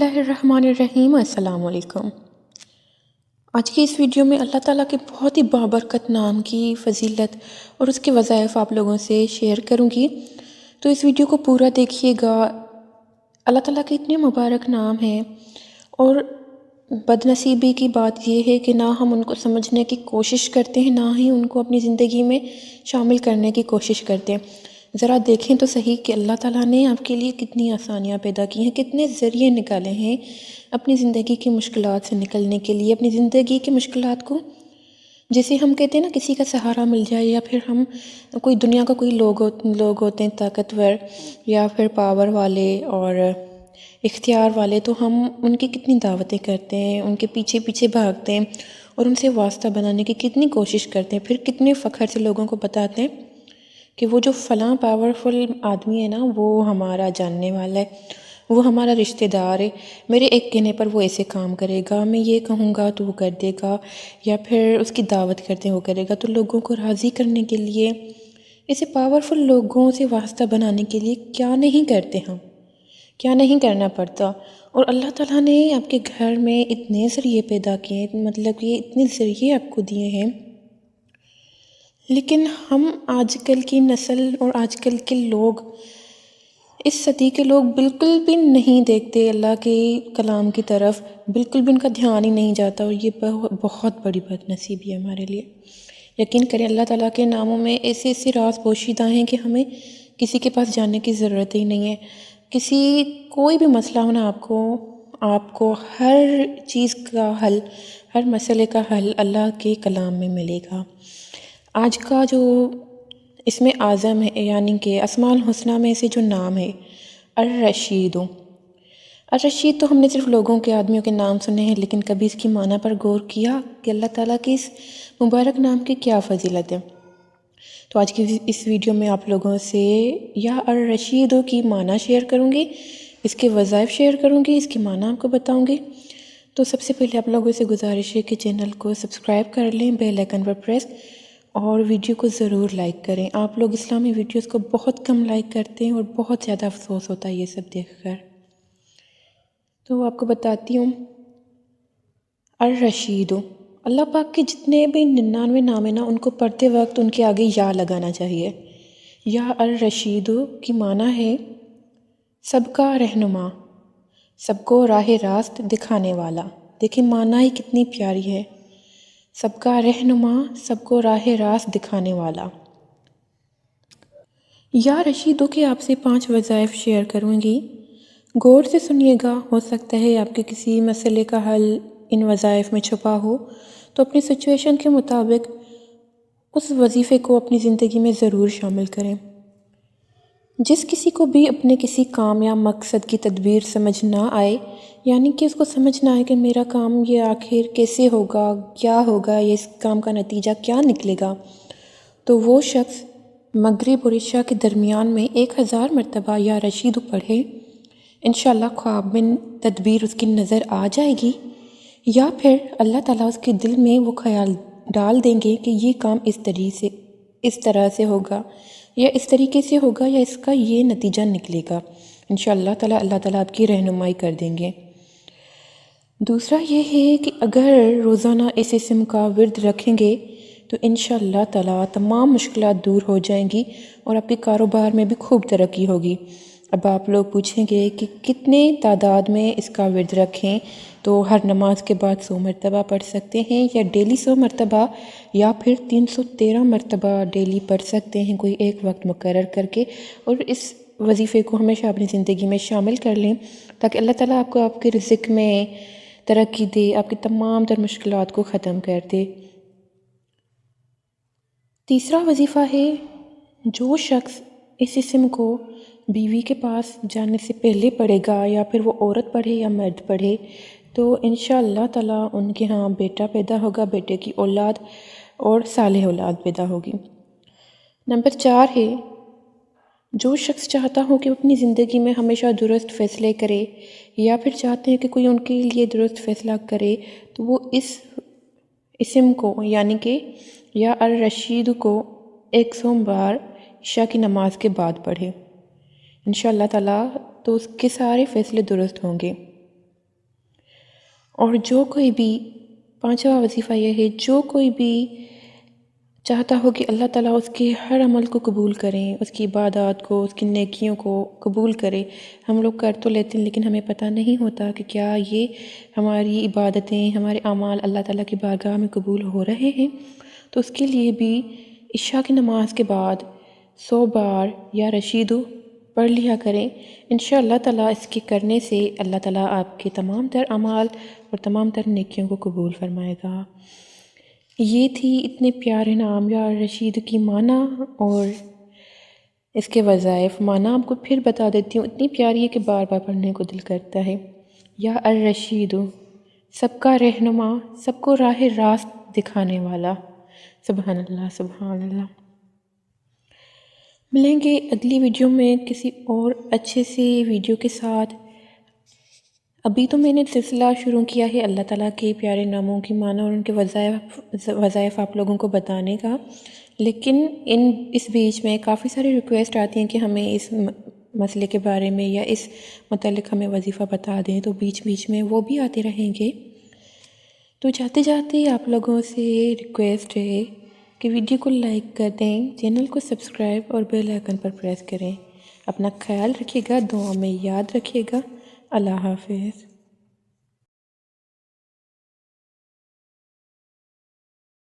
اللہ الرحمن الرحیم۔ السلام علیکم۔ آج کی اس ویڈیو میں اللہ تعالیٰ کے بہت ہی بابرکت نام کی فضیلت اور اس کے وظائف آپ لوگوں سے شیئر کروں گی، تو اس ویڈیو کو پورا دیکھیے گا۔ اللہ تعالیٰ کے اتنے مبارک نام ہیں، اور بد نصیبی کی بات یہ ہے کہ نہ ہم ان کو سمجھنے کی کوشش کرتے ہیں، نہ ہی ان کو اپنی زندگی میں شامل کرنے کی کوشش کرتے ہیں۔ ذرا دیکھیں تو صحیح کہ اللہ تعالیٰ نے آپ کے لیے کتنی آسانیاں پیدا کی ہیں، کتنے ذریعے نکالے ہیں اپنی زندگی کی مشکلات سے نکلنے کے لیے۔ اپنی زندگی کی مشکلات کو، جیسے ہم کہتے ہیں نا، کسی کا سہارا مل جائے، یا پھر ہم کوئی دنیا کا کوئی لوگ ہوتے ہیں طاقتور یا پھر پاور والے اور اختیار والے، تو ہم ان کی کتنی دعوتیں کرتے ہیں، ان کے پیچھے پیچھے بھاگتے ہیں اور ان سے واسطہ بنانے کی کتنی کوشش کرتے ہیں، پھر کتنے فخر سے لوگوں کو بتاتے ہیں کہ وہ جو فلاں پاورفل آدمی ہے نا، وہ ہمارا جاننے والا ہے، وہ ہمارا رشتہ دار ہے، میرے ایک کہنے پر وہ ایسے کام کرے گا، میں یہ کہوں گا تو وہ کر دے گا، یا پھر اس کی دعوت کرتے ہیں وہ کرے گا۔ تو لوگوں کو راضی کرنے کے لیے، ایسے پاورفل لوگوں سے واسطہ بنانے کے لیے کیا نہیں کرتے ہم، کیا نہیں کرنا پڑتا۔ اور اللہ تعالیٰ نے آپ کے گھر میں اتنے ذریعے پیدا کیے، مطلب کہ اتنے ذریعے آپ کو دیے ہیں، لیکن ہم آج کل کی نسل اور آج کل کے لوگ، اس صدی کے لوگ بالکل بھی نہیں دیکھتے اللہ کے کلام کی طرف، بالکل بھی ان کا دھیان ہی نہیں جاتا، اور یہ بہت بڑی بد نصیبی ہے ہمارے لیے۔ یقین کریں اللہ تعالیٰ کے ناموں میں ایسے ایسے راز پوشیدہ ہیں کہ ہمیں کسی کے پاس جانے کی ضرورت ہی نہیں ہے۔ کوئی بھی مسئلہ ہونا، آپ کو ہر چیز کا حل، ہر مسئلے کا حل اللہ کے کلام میں ملے گا۔ آج کا جو اس میں اعظم ہے، یعنی کہ اسماء الحسنہ میں سے جو نام ہے الرشید، الرشید تو ہم نے صرف لوگوں کے، آدمیوں کے نام سنے ہیں، لیکن کبھی اس کی معنی پر غور کیا کہ اللہ تعالیٰ کی اس مبارک نام کی کیا فضیلت ہے؟ تو آج کی اس ویڈیو میں آپ لوگوں سے یا الرشید کی معنی شیئر کروں گی، اس کے وظائف شیئر کروں گی، اس کی معنی آپ کو بتاؤں گی۔ تو سب سے پہلے آپ لوگوں سے گزارش ہے کہ چینل کو سبسکرائب کر لیں، بیل آئکن پر پریس، اور ویڈیو کو ضرور لائک کریں۔ آپ لوگ اسلامی ویڈیوز کو بہت کم لائک کرتے ہیں، اور بہت زیادہ افسوس ہوتا ہے یہ سب دیکھ کر۔ تو آپ کو بتاتی ہوں، الرشید، اللہ پاک کے جتنے بھی 99 نام ہیں نا، ان کو پڑھتے وقت ان کے آگے یا لگانا چاہیے۔ یا الرشید کی معنی ہے سب کا رہنما، سب کو راہ راست دکھانے والا۔ دیکھیں معنی ہی کتنی پیاری ہے، سب کا رہنما، سب کو راہ راست دکھانے والا۔ یا رشیدو کے آپ سے 5 وظائف شیئر کروں گی، غور سے سنیے گا، ہو سکتا ہے آپ کے کسی مسئلے کا حل ان وظائف میں چھپا ہو، تو اپنی سچویشن کے مطابق اس وظیفے کو اپنی زندگی میں ضرور شامل کریں۔ جس کسی کو بھی اپنے کسی کام یا مقصد کی تدبیر سمجھ نہ آئے، یعنی کہ اس کو سمجھ نہ آئے کہ میرا کام یہ آخر کیسے ہوگا، کیا ہوگا، یہ اس کام کا نتیجہ کیا نکلے گا، تو وہ شخص مغرب اور عشاء کے درمیان میں 1000 مرتبہ یا رشید پڑھے، انشاءاللہ خواب میں تدبیر اس کی نظر آ جائے گی، یا پھر اللہ تعالیٰ اس کے دل میں وہ خیال ڈال دیں گے کہ یہ کام اس طرح سے ہوگا، یا اس طریقے سے ہوگا، یا اس کا یہ نتیجہ نکلے گا۔ انشاءاللہ تعالیٰ اللہ تعالیٰ آپ کی رہنمائی کر دیں گے۔ دوسرا یہ ہے کہ اگر روزانہ اس اسم کا ورد رکھیں گے تو انشاءاللہ تعالیٰ تمام مشکلات دور ہو جائیں گی، اور آپ کے کاروبار میں بھی خوب ترقی ہوگی۔ اب آپ لوگ پوچھیں گے کہ کتنے تعداد میں اس کا ورد رکھیں، تو ہر نماز کے بعد 100 مرتبہ پڑھ سکتے ہیں، یا ڈیلی 100 مرتبہ، یا پھر 313 مرتبہ ڈیلی پڑھ سکتے ہیں، کوئی ایک وقت مقرر کر کے، اور اس وظیفے کو ہمیشہ اپنی زندگی میں شامل کر لیں، تاکہ اللہ تعالیٰ آپ کو آپ کے رزق میں ترقی دے، آپ کی تمام تر مشکلات کو ختم کر دے۔ تیسرا وظیفہ ہے، جو شخص اس اسم کو بیوی کے پاس جانے سے پہلے پڑھے گا، یا پھر وہ عورت پڑھے یا مرد پڑھے، تو انشاءاللہ تعالیٰ ان کے ہاں بیٹا پیدا ہوگا، بیٹے کی اولاد اور صالح اولاد پیدا ہوگی۔ نمبر 4 ہے، جو شخص چاہتا ہو کہ اپنی زندگی میں ہمیشہ درست فیصلے کرے، یا پھر چاہتے ہیں کہ کوئی ان کے لیے درست فیصلہ کرے، تو وہ اس اسم کو، یعنی کہ یا الرشید کو 100 بار عشاء کی نماز کے بعد پڑھے، انشاءاللہ تعالیٰ تو اس کے سارے فیصلے درست ہوں گے۔ اور جو کوئی بھی 5واں وظیفہ یہ ہے، جو کوئی بھی چاہتا ہو کہ اللہ تعالیٰ اس کے ہر عمل کو قبول کریں، اس کی عبادات کو، اس کی نیکیوں کو قبول کرے۔ ہم لوگ کر تو لیتے ہیں لیکن ہمیں پتہ نہیں ہوتا کہ کیا یہ ہماری عبادتیں، ہمارے اعمال اللہ تعالیٰ کی بارگاہ میں قبول ہو رہے ہیں۔ تو اس کے لیے بھی عشاء کی نماز کے بعد 100 بار یا رشیدو پڑھ لیا کریں۔ انشاء اللہ تعالیٰ اس کے کرنے سے اللہ تعالیٰ آپ کے تمام تر اعمال اور تمام تر نیکیوں کو قبول فرمائے گا۔ یہ تھی اتنے پیارے نام یا رشید کی معنی اور اس کے وظائف۔ معنی آپ کو پھر بتا دیتی ہوں، اتنی پیاری ہے کہ بار بار پڑھنے کو دل کرتا ہے۔ یا الرشید، سب کا رہنما، سب کو راہ راست دکھانے والا۔ سبحان اللہ، سبحان اللہ۔ ملیں گے اگلی ویڈیو میں کسی اور اچھے سے ویڈیو کے ساتھ۔ ابھی تو میں نے سلسلہ شروع کیا ہے اللہ تعالیٰ کے پیارے ناموں کی معنی اور ان کے وظائف آپ لوگوں کو بتانے کا، لیکن اس بیچ میں کافی ساری ریکویسٹ آتی ہیں کہ ہمیں اس مسئلے کے بارے میں یا اس متعلق ہمیں وظیفہ بتا دیں، تو بیچ بیچ میں وہ بھی آتے رہیں گے۔ تو جاتے جاتے آپ لوگوں سے ریکویسٹ ہے کہ ویڈیو کو لائک کر دیں، چینل کو سبسکرائب اور بیل آئیکن پر پریس کریں۔ اپنا خیال رکھیے گا، دعا میں یاد رکھیے گا۔ اللہ حافظ۔